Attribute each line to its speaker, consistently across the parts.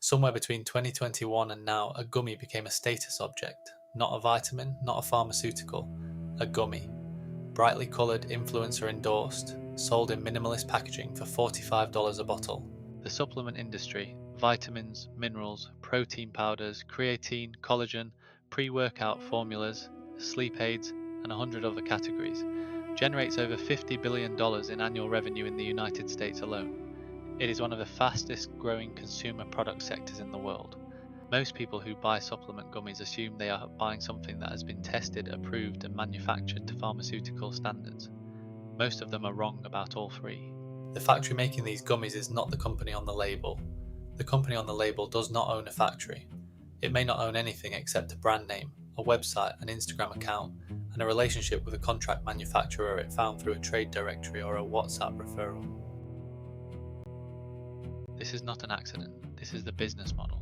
Speaker 1: Somewhere between 2021 and now, a gummy became a status object, not a vitamin, not a pharmaceutical, a gummy. Brightly coloured, influencer endorsed, sold in minimalist packaging for $45 a bottle. The supplement industry, vitamins, minerals, protein powders, creatine, collagen, pre-workout formulas, sleep aids, and 100 other categories, generates over $50 billion in annual revenue in the United States alone. It is one of the fastest growing consumer product sectors in the world. Most people who buy supplement gummies assume they are buying something that has been tested, approved, and manufactured to pharmaceutical standards. Most of them are wrong about all three. The factory making these gummies is not the company on the label. The company on the label does not own a factory. It may not own anything except a brand name, a website, an Instagram account, and a relationship with a contract manufacturer it found through a trade directory or a WhatsApp referral. This is not an accident, this is the business model.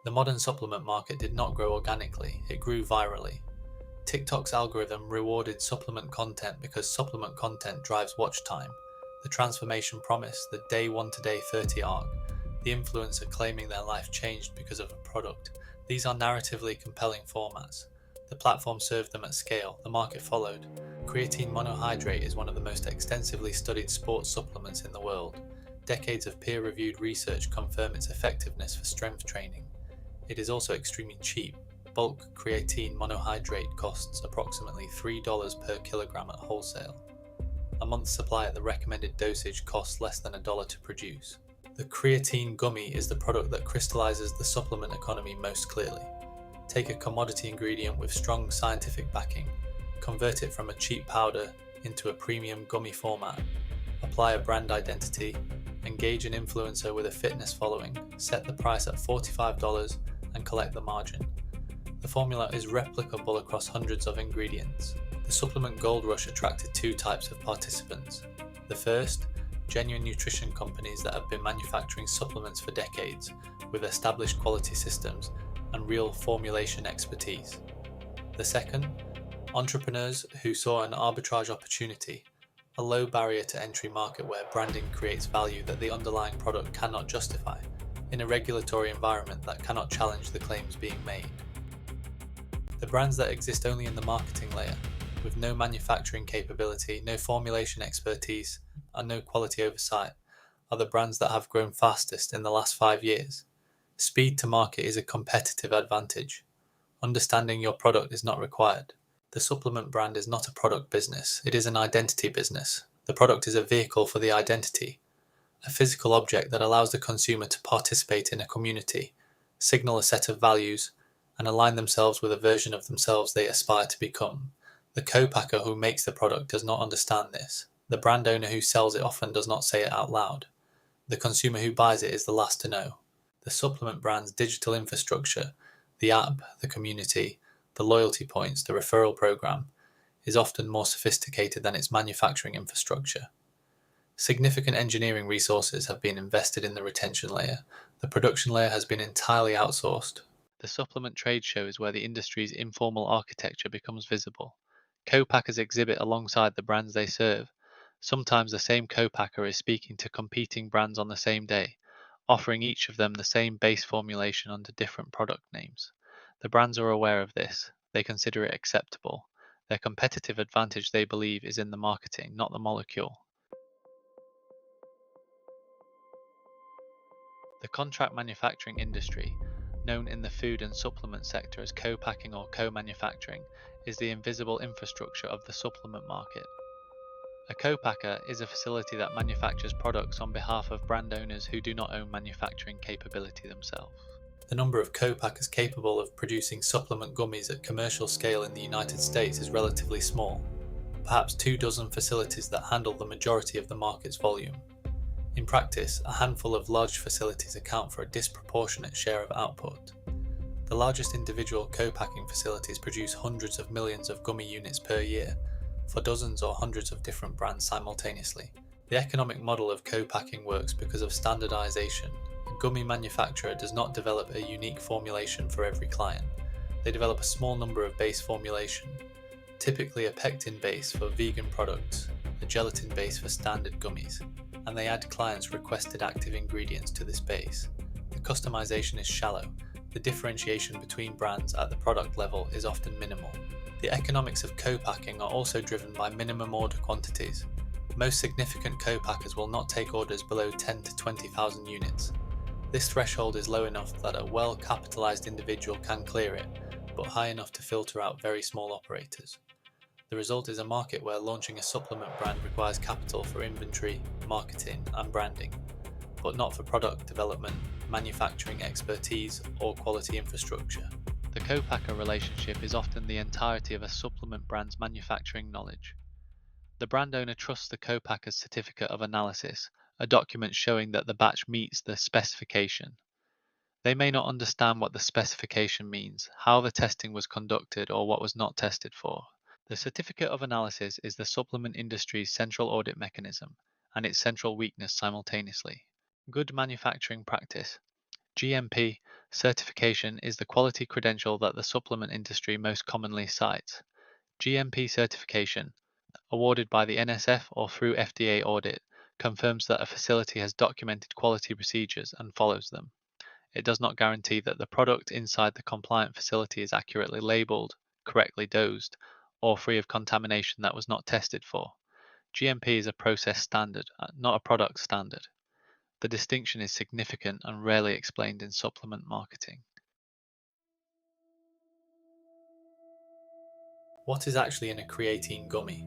Speaker 1: The modern supplement market did not grow organically, it grew virally. TikTok's algorithm rewarded supplement content because supplement content drives watch time. The transformation promise, the day 1 to day 30 arc, the influencer claiming their life changed because of a product. These are narratively compelling formats. The platform served them at scale, the market followed. Creatine monohydrate is one of the most extensively studied sports supplements in the world. Decades of peer-reviewed research confirm its effectiveness for strength training. It is also extremely cheap. Bulk creatine monohydrate costs approximately $3 per kilogram at wholesale. A month's supply at the recommended dosage costs less than $1 to produce. The creatine gummy is the product that crystallizes the supplement economy most clearly. Take a commodity ingredient with strong scientific backing, convert it from a cheap powder into a premium gummy format, apply a brand identity, engage an influencer with a fitness following, set the price at $45 and collect the margin. The formula is replicable across hundreds of ingredients. The supplement gold rush attracted two types of participants. The first, genuine nutrition companies that have been manufacturing supplements for decades with established quality systems and real formulation expertise. The second, entrepreneurs who saw an arbitrage opportunity, a low barrier to entry market where branding creates value that the underlying product cannot justify, in a regulatory environment that cannot challenge the claims being made. The brands that exist only in the marketing layer, with no manufacturing capability, no formulation expertise, and no quality oversight, are the brands that have grown fastest in the last 5 years. Speed to market is a competitive advantage. Understanding your product is not required. The supplement brand is not a product business, it is an identity business. The product is a vehicle for the identity, a physical object that allows the consumer to participate in a community, signal a set of values, and align themselves with a version of themselves they aspire to become. The co-packer who makes the product does not understand this. The brand owner who sells it often does not say it out loud. The consumer who buys it is the last to know. The supplement brand's digital infrastructure, the app, the community, the loyalty points, the referral program, is often more sophisticated than its manufacturing infrastructure. Significant engineering resources have been invested in the retention layer. The production layer has been entirely outsourced. The supplement trade show is where the industry's informal architecture becomes visible. Co-packers exhibit alongside the brands they serve. Sometimes the same co-packer is speaking to competing brands on the same day, offering each of them the same base formulation under different product names. The brands are aware of this. They consider it acceptable. Their competitive advantage, they believe, is in the marketing, not the molecule. The contract manufacturing industry, known in the food and supplement sector as co-packing or co-manufacturing, is the invisible infrastructure of the supplement market. A co-packer is a facility that manufactures products on behalf of brand owners who do not own manufacturing capability themselves. The number of co-packers capable of producing supplement gummies at commercial scale in the United States is relatively small, perhaps 24 facilities that handle the majority of the market's volume. In practice, a handful of large facilities account for a disproportionate share of output. The largest individual co-packing facilities produce hundreds of millions of gummy units per year, for dozens or hundreds of different brands simultaneously. The economic model of co-packing works because of standardization. A gummy manufacturer does not develop a unique formulation for every client. They develop a small number of base formulation, typically a pectin base for vegan products, a gelatin base for standard gummies. and they add clients' requested active ingredients to this base. The customization is shallow. The differentiation between brands at the product level is often minimal. The economics of co-packing are also driven by minimum order quantities. Most significant co-packers will not take orders below 10 to 20,000 units. This threshold is low enough that a well-capitalized individual can clear it, but high enough to filter out very small operators. The result is a market where launching a supplement brand requires capital for inventory, marketing, and branding, but not for product development, manufacturing expertise, or quality infrastructure. The co-packer relationship is often the entirety of a supplement brand's manufacturing knowledge. The brand owner trusts the co-packer's certificate of analysis, a document showing that the batch meets the specification. They may not understand what the specification means, how the testing was conducted, or what was not tested for. The certificate of analysis is the supplement industry's central audit mechanism, and its central weakness simultaneously. Good manufacturing practice. GMP certification is the quality credential that the supplement industry most commonly cites. GMP certification, awarded by the NSF or through FDA audit, confirms that a facility has documented quality procedures and follows them. It does not guarantee that the product inside the compliant facility is accurately labeled, correctly dosed, or free of contamination that was not tested for. GMP is a process standard, not a product standard. The distinction is significant and rarely explained in supplement marketing. What is actually in a creatine gummy?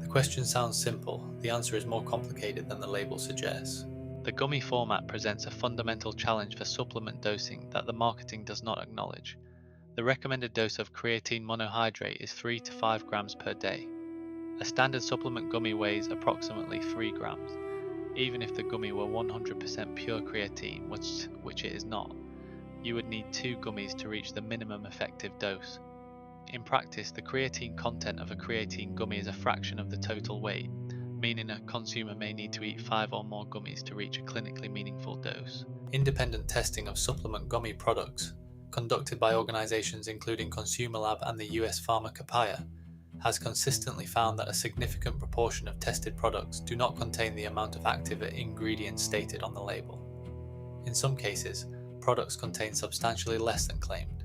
Speaker 1: The question sounds simple, the answer is more complicated than the label suggests. The gummy format presents a fundamental challenge for supplement dosing that the marketing does not acknowledge. The recommended dose of creatine monohydrate is 3 to 5 grams per day. A standard supplement gummy weighs approximately 3 grams. Even if the gummy were 100% pure creatine, which it is not, you would need 2 gummies to reach the minimum effective dose. In practice, the creatine content of a creatine gummy is a fraction of the total weight, meaning a consumer may need to eat 5 or more gummies to reach a clinically meaningful dose. Independent testing of supplement gummy products, conducted by organizations including Consumer Lab and the US Pharmacopoeia, has consistently found that a significant proportion of tested products do not contain the amount of active ingredients stated on the label. In some cases, products contain substantially less than claimed.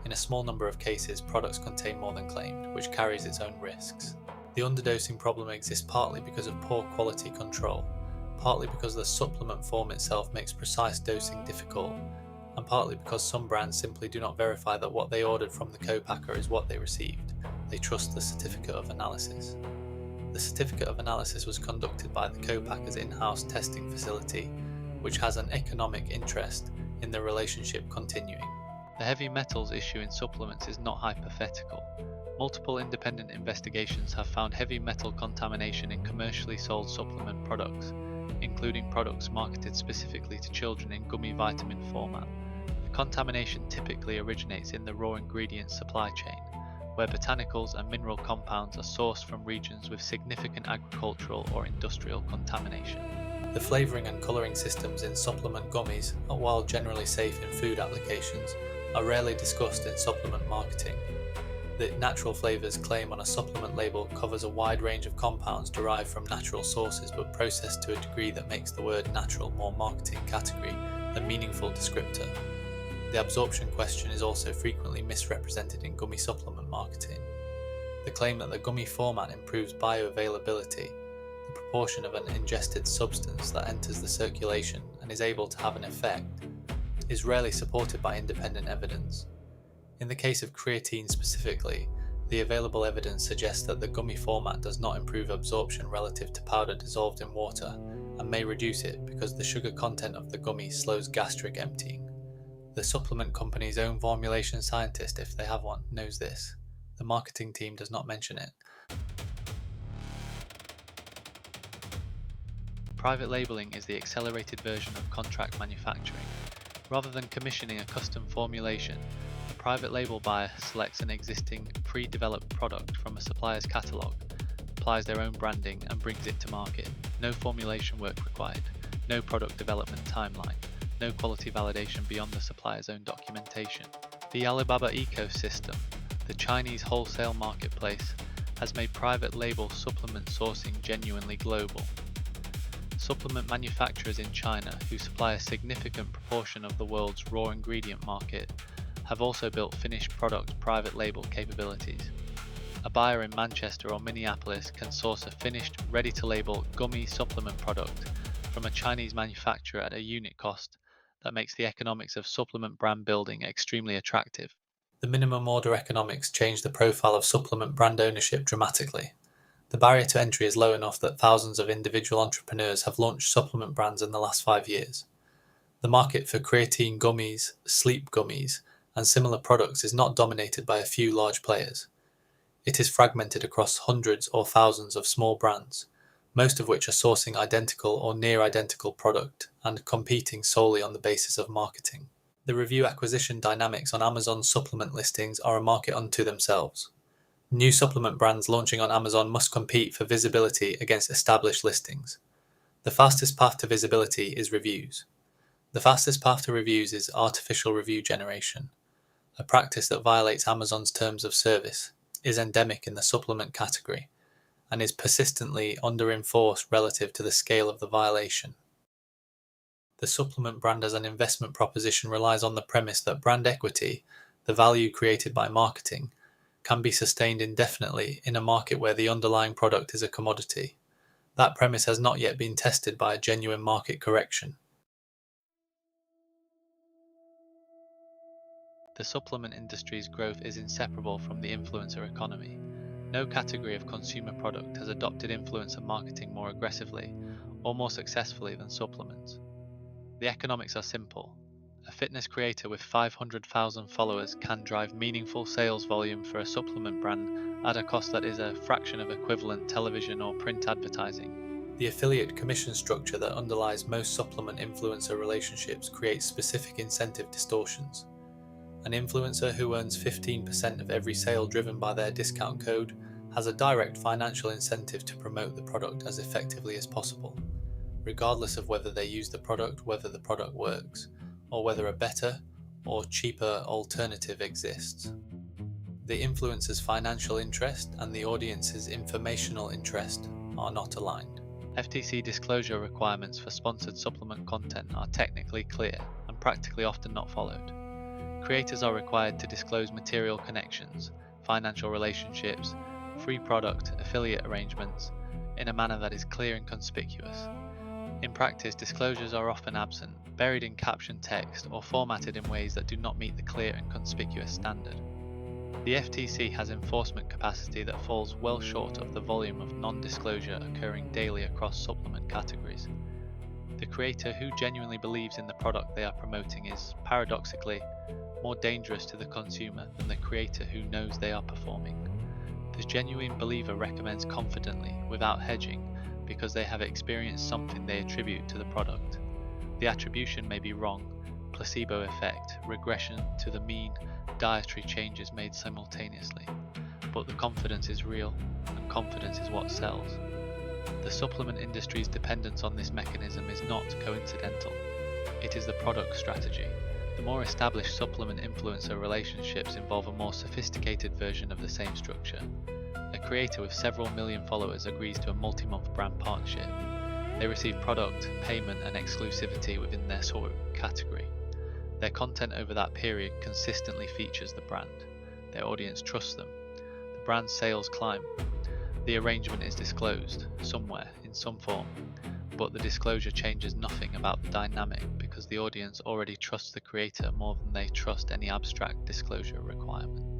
Speaker 1: In a small number of cases, products contain more than claimed, which carries its own risks. The underdosing problem exists partly because of poor quality control, partly because the supplement form itself makes precise dosing difficult, and partly because some brands simply do not verify that what they ordered from the co-packer is what they received. They trust the certificate of analysis. The certificate of analysis was conducted by the co-packer's in-house testing facility, which has an economic interest in the relationship continuing. The heavy metals issue in supplements is not hypothetical. Multiple independent investigations have found heavy metal contamination in commercially sold supplement products, including products marketed specifically to children in gummy vitamin format. The contamination typically originates in the raw ingredients supply chain, where botanicals and mineral compounds are sourced from regions with significant agricultural or industrial contamination. The flavouring and colouring systems in supplement gummies, while generally safe in food applications, are rarely discussed in supplement marketing. The natural flavours claim on a supplement label covers a wide range of compounds derived from natural sources but processed to a degree that makes the word natural more marketing category than meaningful descriptor. The absorption question is also frequently misrepresented in gummy supplement marketing. The claim that the gummy format improves bioavailability, the proportion of an ingested substance that enters the circulation and is able to have an effect, is rarely supported by independent evidence. In the case of creatine specifically, the available evidence suggests that the gummy format does not improve absorption relative to powder dissolved in water and may reduce it because the sugar content of the gummy slows gastric emptying. The supplement company's own formulation scientist, if they have one, knows this. The marketing team does not mention it. Private labeling is the accelerated version of contract manufacturing. Rather than commissioning a custom formulation, a private label buyer selects an existing pre-developed product from a supplier's catalogue, applies their own branding and brings it to market. No formulation work required, no product development timeline, no quality validation beyond the supplier's own documentation. The Alibaba ecosystem, the Chinese wholesale marketplace, has made private label supplement sourcing genuinely global. Supplement manufacturers in China, who supply a significant proportion of the world's raw ingredient market, have also built finished product private label capabilities. A buyer in Manchester or Minneapolis can source a finished, ready-to-label gummy supplement product from a Chinese manufacturer at a unit cost that makes the economics of supplement brand building extremely attractive. The minimum order economics change the profile of supplement brand ownership dramatically. The barrier to entry is low enough that thousands of individual entrepreneurs have launched supplement brands in the last 5 years. The market for creatine gummies, sleep gummies, and similar products is not dominated by a few large players. It is fragmented across hundreds or thousands of small brands, most of which are sourcing identical or near identical product and competing solely on the basis of marketing. The review acquisition dynamics on Amazon's supplement listings are a market unto themselves. New supplement brands launching on Amazon must compete for visibility against established listings. The fastest path to visibility is reviews. The fastest path to reviews is artificial review generation, a practice that violates Amazon's terms of service, is endemic in the supplement category, and is persistently under-enforced relative to the scale of the violation. The supplement brand as an investment proposition relies on the premise that brand equity, the value created by marketing, can be sustained indefinitely in a market where the underlying product is a commodity. That premise has not yet been tested by a genuine market correction. The supplement industry's growth is inseparable from the influencer economy. No category of consumer product has adopted influencer marketing more aggressively or more successfully than supplements. The economics are simple. A fitness creator with 500,000 followers can drive meaningful sales volume for a supplement brand at a cost that is a fraction of equivalent television or print advertising. The affiliate commission structure that underlies most supplement influencer relationships creates specific incentive distortions. An influencer who earns 15% of every sale driven by their discount code has a direct financial incentive to promote the product as effectively as possible, regardless of whether they use the product, whether the product works, or whether a better or cheaper alternative exists. The influencer's financial interest and the audience's informational interest are not aligned. FTC disclosure requirements for sponsored supplement content are technically clear and practically often not followed. Creators are required to disclose material connections, financial relationships, free product, affiliate arrangements, in a manner that is clear and conspicuous. In practice, disclosures are often absent, buried in caption text, or formatted in ways that do not meet the clear and conspicuous standard. The FTC has enforcement capacity that falls well short of the volume of non-disclosure occurring daily across supplement categories. The creator who genuinely believes in the product they are promoting is, paradoxically, more dangerous to the consumer than the creator who knows they are performing. The genuine believer recommends confidently, without hedging, because they have experienced something they attribute to the product. The attribution may be wrong, placebo effect, regression to the mean, dietary changes made simultaneously, but the confidence is real, and confidence is what sells. The supplement industry's dependence on this mechanism is not coincidental. It is the product strategy. The more established supplement influencer relationships involve a more sophisticated version of the same structure. A creator with several million followers agrees to a multi-month brand partnership. They receive product, payment, and exclusivity within their category. Their content over that period consistently features the brand. Their audience trusts them. The brand's sales climb. The arrangement is disclosed, somewhere, in some form, but the disclosure changes nothing about the dynamic because the audience already trusts the creator more than they trust any abstract disclosure requirement.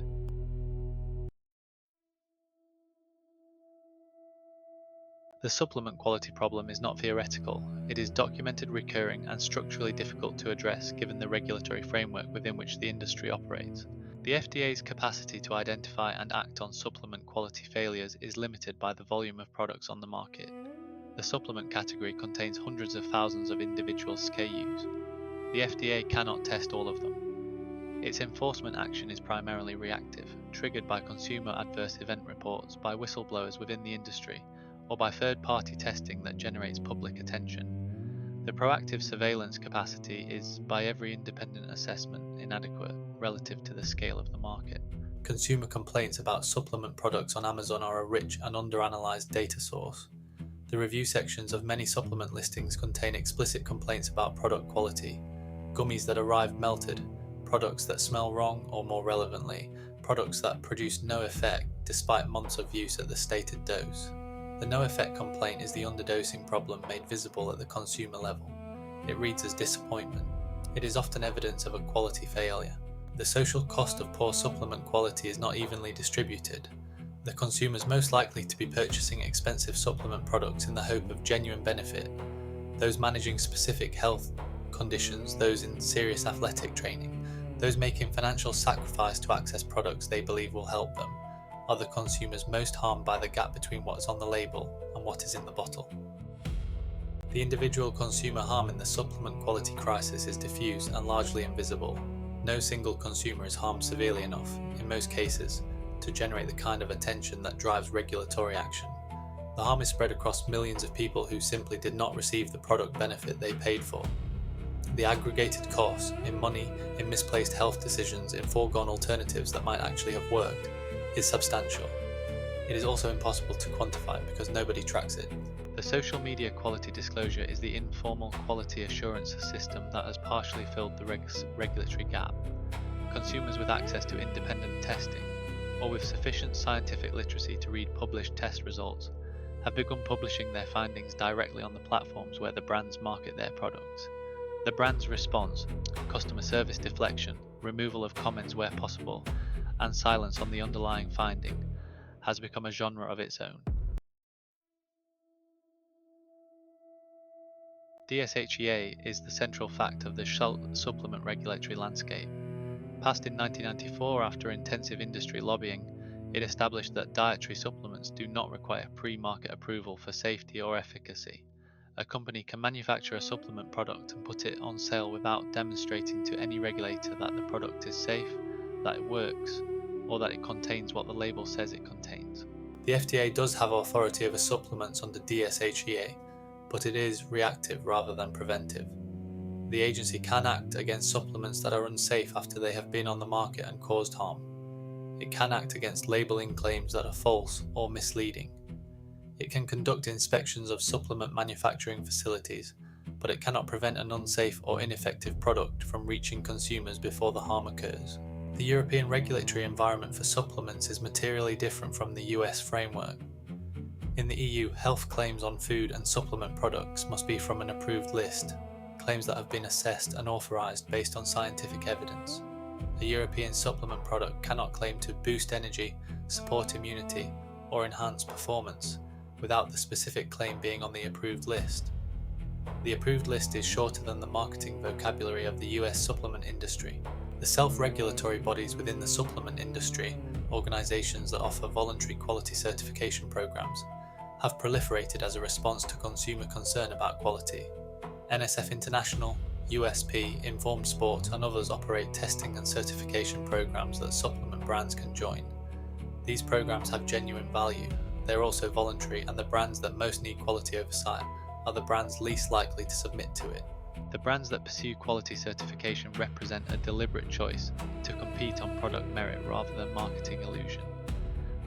Speaker 1: The supplement quality problem is not theoretical, it is documented, recurring, and structurally difficult to address given the regulatory framework within which the industry operates. The FDA's capacity to identify and act on supplement quality failures is limited by the volume of products on the market. The supplement category contains hundreds of thousands of individual SKUs. The FDA cannot test all of them. Its enforcement action is primarily reactive, triggered by consumer adverse event reports, by whistleblowers within the industry, or by third-party testing that generates public attention. The proactive surveillance capacity is, by every independent assessment, inadequate relative to the scale of the market. Consumer complaints about supplement products on Amazon are a rich and underanalyzed data source. The review sections of many supplement listings contain explicit complaints about product quality, gummies that arrive melted, products that smell wrong, or more relevantly, products that produce no effect despite months of use at the stated dose. The no effect complaint is the underdosing problem made visible at the consumer level. It reads as disappointment. It is often evidence of a quality failure. The social cost of poor supplement quality is not evenly distributed. The consumers most likely to be purchasing expensive supplement products in the hope of genuine benefit, those managing specific health conditions, those in serious athletic training, those making financial sacrifice to access products they believe will help them, are the consumers most harmed by the gap between what is on the label and what is in the bottle. The individual consumer harm in the supplement quality crisis is diffuse and largely invisible. No single consumer is harmed severely enough, in most cases, to generate the kind of attention that drives regulatory action. The harm is spread across millions of people who simply did not receive the product benefit they paid for. The aggregated cost, in money, in misplaced health decisions, in foregone alternatives that might actually have worked, is substantial. It is also impossible to quantify because nobody tracks it. The social media quality disclosure is the informal quality assurance system that has partially filled the regulatory gap. Consumers with access to independent testing, or with sufficient scientific literacy to read published test results, have begun publishing their findings directly on the platforms where the brands market their products. The brand's response, customer service deflection, removal of comments where possible, and silence on the underlying finding, has become a genre of its own. DSHEA is the central fact of the supplement regulatory landscape. Passed in 1994 after intensive industry lobbying, it established that dietary supplements do not require pre-market approval for safety or efficacy. A company can manufacture a supplement product and put it on sale without demonstrating to any regulator that the product is safe, that it works, or that it contains what the label says it contains. The FDA does have authority over supplements under DSHEA, but it is reactive rather than preventive. The agency can act against supplements that are unsafe after they have been on the market and caused harm. It can act against labeling claims that are false or misleading. It can conduct inspections of supplement manufacturing facilities, but it cannot prevent an unsafe or ineffective product from reaching consumers before the harm occurs. The European regulatory environment for supplements is materially different from the US framework. In the EU, health claims on food and supplement products must be from an approved list, claims that have been assessed and authorized based on scientific evidence. A European supplement product cannot claim to boost energy, support immunity, or enhance performance without the specific claim being on the approved list. The approved list is shorter than the marketing vocabulary of the US supplement industry. The self-regulatory bodies within the supplement industry, organizations that offer voluntary quality certification programs, have proliferated as a response to consumer concern about quality. NSF International, USP, Informed Sport, and others operate testing and certification programs that supplement brands can join. These programs have genuine value. They're also voluntary, and the brands that most need quality oversight are the brands least likely to submit to it. The brands that pursue quality certification represent a deliberate choice to compete on product merit rather than marketing illusion.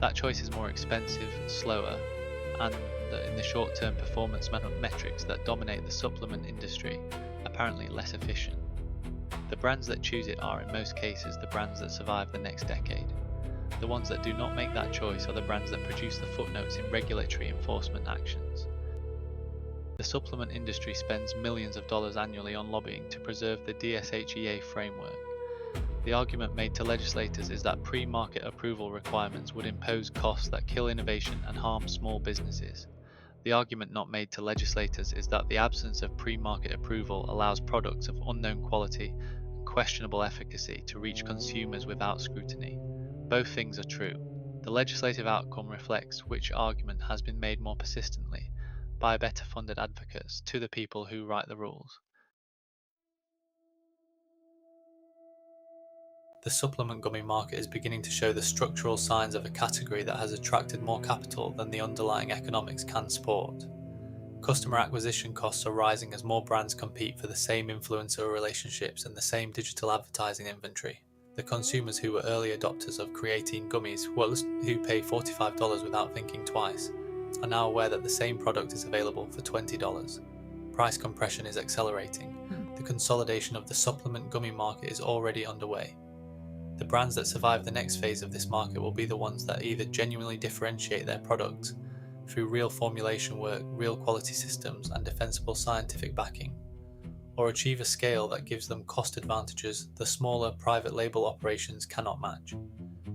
Speaker 1: That choice is more expensive, slower, and in the short-term performance metrics that dominate the supplement industry, apparently less efficient. The brands that choose it are in most cases the brands that survive the next decade. The ones that do not make that choice are the brands that produce the footnotes in regulatory enforcement actions. The supplement industry spends millions of dollars annually on lobbying to preserve the DSHEA framework. The argument made to legislators is that pre-market approval requirements would impose costs that kill innovation and harm small businesses. The argument not made to legislators is that the absence of pre-market approval allows products of unknown quality and questionable efficacy to reach consumers without scrutiny. Both things are true. The legislative outcome reflects which argument has been made more persistently by better funded advocates to the people who write the rules. The supplement gummy market is beginning to show the structural signs of a category that has attracted more capital than the underlying economics can support. Customer acquisition costs are rising as more brands compete for the same influencer relationships and the same digital advertising inventory. The consumers who were early adopters of creatine gummies, who pay $45 without thinking twice, are now aware that the same product is available for $20. Price compression is accelerating. The consolidation of the supplement gummy market is already underway. The brands that survive the next phase of this market will be the ones that either genuinely differentiate their products through real formulation work, real quality systems, and defensible scientific backing, or achieve a scale that gives them cost advantages the smaller private label operations cannot match.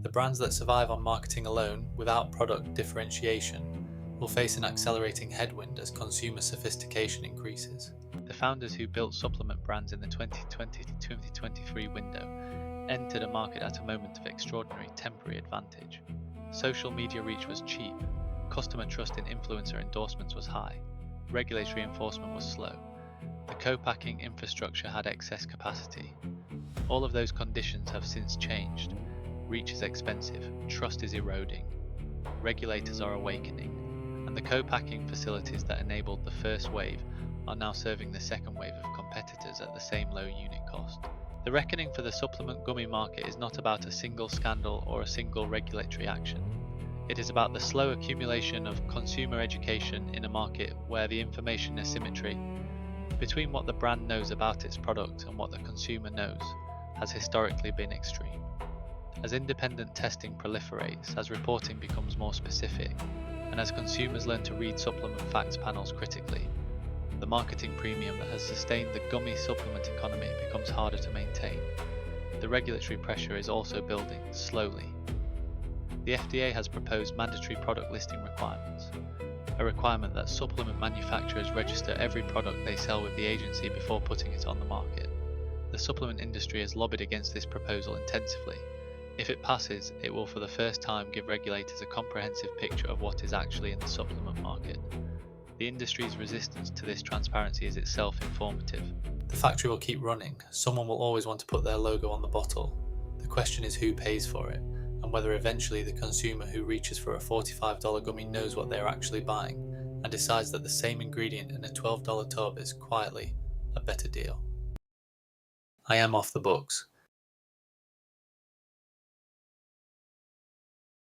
Speaker 1: The brands that survive on marketing alone, without product differentiation, will face an accelerating headwind as consumer sophistication increases. The founders who built supplement brands in the 2020 to 2023 window entered a market at a moment of extraordinary temporary advantage. Social media reach was cheap, customer trust in influencer endorsements was high, regulatory enforcement was slow, the co-packing infrastructure had excess capacity. All of those conditions have since changed. Reach is expensive, trust is eroding, regulators are awakening, and the co-packing facilities that enabled the first wave are now serving the second wave of competitors at the same low unit cost. The reckoning for the supplement gummy market is not about a single scandal or a single regulatory action. It is about the slow accumulation of consumer education in a market where the information asymmetry between what the brand knows about its product and what the consumer knows has historically been extreme. As independent testing proliferates, as reporting becomes more specific, and as consumers learn to read supplement facts panels critically, the marketing premium that has sustained the gummy supplement economy becomes harder to maintain. The regulatory pressure is also building, slowly. The FDA has proposed mandatory product listing requirements, a requirement that supplement manufacturers register every product they sell with the agency before putting it on the market. The supplement industry has lobbied against this proposal intensively. If it passes, it will for the first time give regulators a comprehensive picture of what is actually in the supplement market. The industry's resistance to this transparency is itself informative. The factory will keep running. Someone will always want to put their logo on the bottle. The question is who pays for it, and whether eventually the consumer who reaches for a $45 gummy knows what they are actually buying, and decides that the same ingredient in a $12 tub is quietly a better deal. I am off the books.